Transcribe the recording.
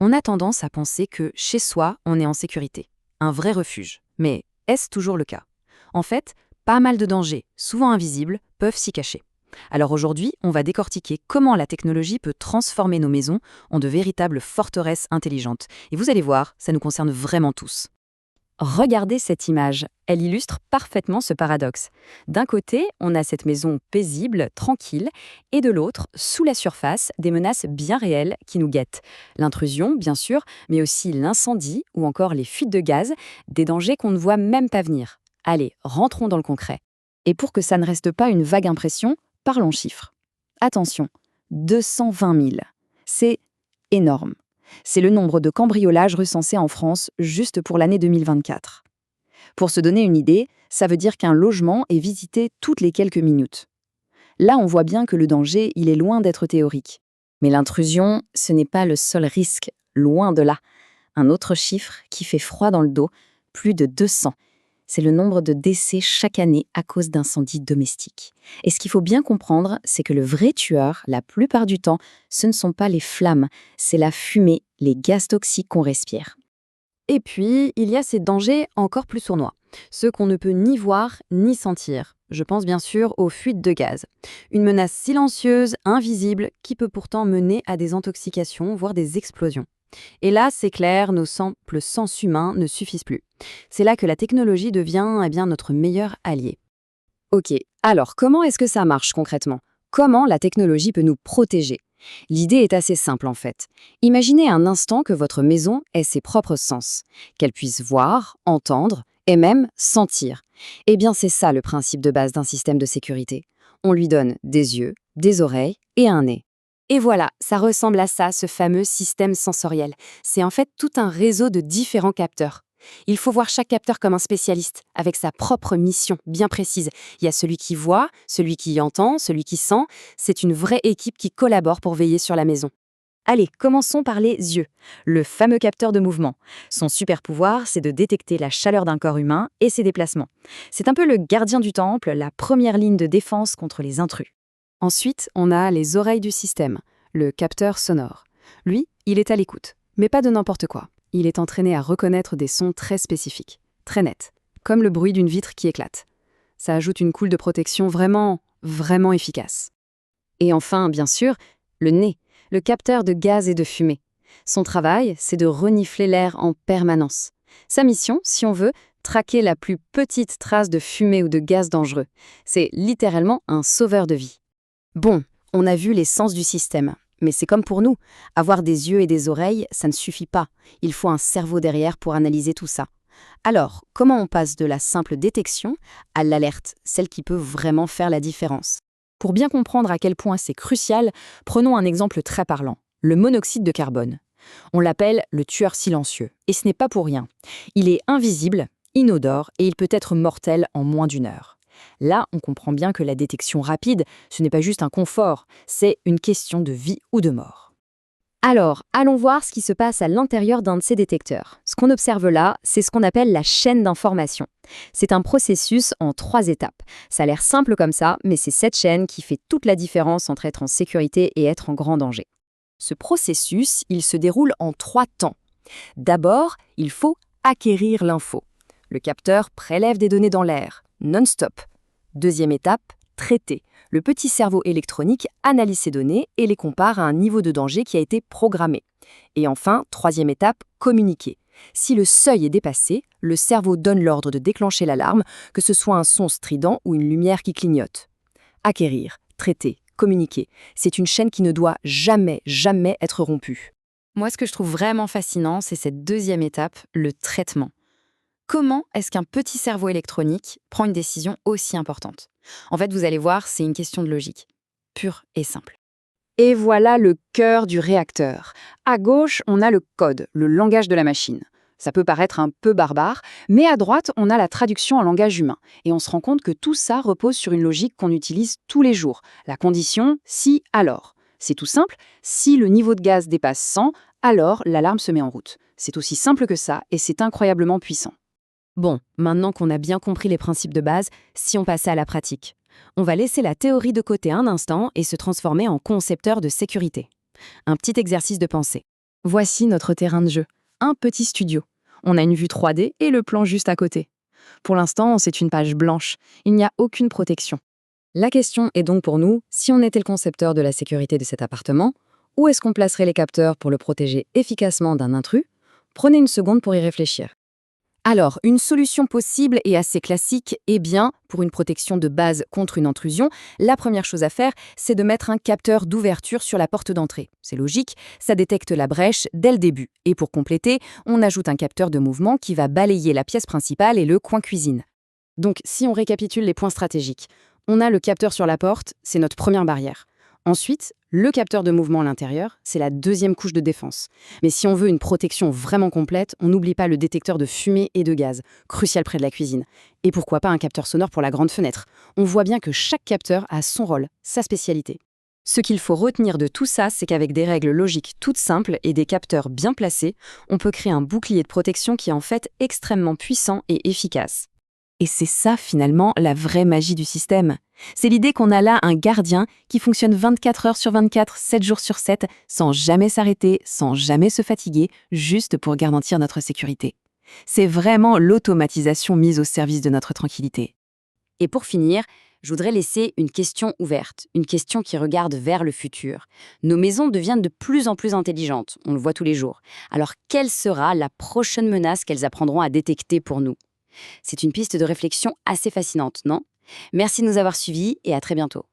On a tendance à penser que chez soi, on est en sécurité, un vrai refuge. Mais est-ce toujours le cas? En fait, pas mal de dangers, souvent invisibles, peuvent s'y cacher. Alors aujourd'hui, on va décortiquer comment la technologie peut transformer nos maisons en de véritables forteresses intelligentes. Et vous allez voir, ça nous concerne vraiment tous. Regardez cette image, elle illustre parfaitement ce paradoxe. D'un côté, on a cette maison paisible, tranquille, et de l'autre, sous la surface, des menaces bien réelles qui nous guettent. L'intrusion, bien sûr, mais aussi l'incendie ou encore les fuites de gaz, des dangers qu'on ne voit même pas venir. Allez, rentrons dans le concret. Et pour que ça ne reste pas une vague impression, parlons chiffres. Attention, 220 000. C'est énorme. C'est le nombre de cambriolages recensés en France juste pour l'année 2024. Pour se donner une idée, ça veut dire qu'un logement est visité toutes les quelques minutes. Là, on voit bien que le danger, il est loin d'être théorique. Mais l'intrusion, ce n'est pas le seul risque, loin de là. Un autre chiffre qui fait froid dans le dos, plus de 200. C'est le nombre de décès chaque année à cause d'incendies domestiques. Et ce qu'il faut bien comprendre, c'est que le vrai tueur, la plupart du temps, ce ne sont pas les flammes, c'est la fumée, les gaz toxiques qu'on respire. Et puis, il y a ces dangers encore plus sournois, ceux qu'on ne peut ni voir ni sentir. Je pense bien sûr aux fuites de gaz. Une menace silencieuse, invisible, qui peut pourtant mener à des intoxications, voire des explosions. Et là, c'est clair, nos simples sens humains ne suffisent plus. C'est là que la technologie devient notre meilleur allié. Ok, alors comment est-ce que ça marche concrètement? Comment la technologie peut nous protéger? L'idée est assez simple en fait. Imaginez un instant que votre maison ait ses propres sens, qu'elle puisse voir, entendre et même sentir. Eh bien, c'est ça le principe de base d'un système de sécurité. On lui donne des yeux, des oreilles et un nez. Et voilà, ça ressemble à ça, ce fameux système sensoriel. C'est en fait tout un réseau de différents capteurs. Il faut voir chaque capteur comme un spécialiste, avec sa propre mission bien précise. Il y a celui qui voit, celui qui entend, celui qui sent. C'est une vraie équipe qui collabore pour veiller sur la maison. Allez, commençons par les yeux, le fameux capteur de mouvement. Son super pouvoir, c'est de détecter la chaleur d'un corps humain et ses déplacements. C'est un peu le gardien du temple, la première ligne de défense contre les intrus. Ensuite, on a les oreilles du système, le capteur sonore. Lui, il est à l'écoute, mais pas de n'importe quoi. Il est entraîné à reconnaître des sons très spécifiques, très nets, comme le bruit d'une vitre qui éclate. Ça ajoute une couche de protection vraiment efficace. Et enfin, bien sûr, le nez, le capteur de gaz et de fumée. Son travail, c'est de renifler l'air en permanence. Sa mission, si on veut, traquer la plus petite trace de fumée ou de gaz dangereux. C'est littéralement un sauveur de vie. Bon, on a vu les sens du système, mais c'est comme pour nous. Avoir des yeux et des oreilles, ça ne suffit pas. Il faut un cerveau derrière pour analyser tout ça. Alors, comment on passe de la simple détection à l'alerte, celle qui peut vraiment faire la différence? Pour bien comprendre à quel point c'est crucial, prenons un exemple très parlant, le monoxyde de carbone. On l'appelle le tueur silencieux, et ce n'est pas pour rien. Il est invisible, inodore, et il peut être mortel en moins d'1 heure. Là, on comprend bien que la détection rapide, ce n'est pas juste un confort, c'est une question de vie ou de mort. Alors, allons voir ce qui se passe à l'intérieur d'un de ces détecteurs. Ce qu'on observe là, c'est ce qu'on appelle la chaîne d'information. C'est un processus en 3 étapes. Ça a l'air simple comme ça, mais c'est cette chaîne qui fait toute la différence entre être en sécurité et être en grand danger. Ce processus, il se déroule en 3 temps. D'abord, il faut acquérir l'info. Le capteur prélève des données dans l'air, non-stop. Deuxième étape, traiter. Le petit cerveau électronique analyse ces données et les compare à un niveau de danger qui a été programmé. Et enfin, troisième étape, communiquer. Si le seuil est dépassé, le cerveau donne l'ordre de déclencher l'alarme, que ce soit un son strident ou une lumière qui clignote. Acquérir, traiter, communiquer, c'est une chaîne qui ne doit jamais être rompue. Moi, ce que je trouve vraiment fascinant, c'est cette deuxième étape, le traitement. Comment est-ce qu'un petit cerveau électronique prend une décision aussi importante? En fait, vous allez voir, c'est une question de logique, pure et simple. Et voilà le cœur du réacteur. À gauche, on a le code, le langage de la machine. Ça peut paraître un peu barbare, mais à droite, on a la traduction en langage humain. Et on se rend compte que tout ça repose sur une logique qu'on utilise tous les jours. La condition, si, alors. C'est tout simple, si le niveau de gaz dépasse 100, alors l'alarme se met en route. C'est aussi simple que ça, et c'est incroyablement puissant. Bon, maintenant qu'on a bien compris les principes de base, si on passait à la pratique. On va laisser la théorie de côté un instant et se transformer en concepteur de sécurité. Un petit exercice de pensée. Voici notre terrain de jeu, un petit studio. On a une vue 3D et le plan juste à côté. Pour l'instant, c'est une page blanche, il n'y a aucune protection. La question est donc pour nous, si on était le concepteur de la sécurité de cet appartement, où est-ce qu'on placerait les capteurs pour le protéger efficacement d'un intrus? Prenez une seconde pour y réfléchir. Alors, une solution possible et assez classique est bien, pour une protection de base contre une intrusion, la première chose à faire, c'est de mettre un capteur d'ouverture sur la porte d'entrée. C'est logique, ça détecte la brèche dès le début. Et pour compléter, on ajoute un capteur de mouvement qui va balayer la pièce principale et le coin cuisine. Donc, si on récapitule les points stratégiques, on a le capteur sur la porte, c'est notre première barrière. Ensuite, le capteur de mouvement à l'intérieur, c'est la deuxième couche de défense. Mais si on veut une protection vraiment complète, on n'oublie pas le détecteur de fumée et de gaz, crucial près de la cuisine. Et pourquoi pas un capteur sonore pour la grande fenêtre. On voit bien que chaque capteur a son rôle, sa spécialité. Ce qu'il faut retenir de tout ça, c'est qu'avec des règles logiques toutes simples et des capteurs bien placés, on peut créer un bouclier de protection qui est en fait extrêmement puissant et efficace. Et c'est ça, finalement, la vraie magie du système. C'est l'idée qu'on a là un gardien qui fonctionne 24 heures sur 24, 7 jours sur 7, sans jamais s'arrêter, sans jamais se fatiguer, juste pour garantir notre sécurité. C'est vraiment l'automatisation mise au service de notre tranquillité. Et pour finir, je voudrais laisser une question ouverte, une question qui regarde vers le futur. Nos maisons deviennent de plus en plus intelligentes, on le voit tous les jours. Alors, quelle sera la prochaine menace qu'elles apprendront à détecter pour nous ? C'est une piste de réflexion assez fascinante, non? Merci de nous avoir suivis et à très bientôt.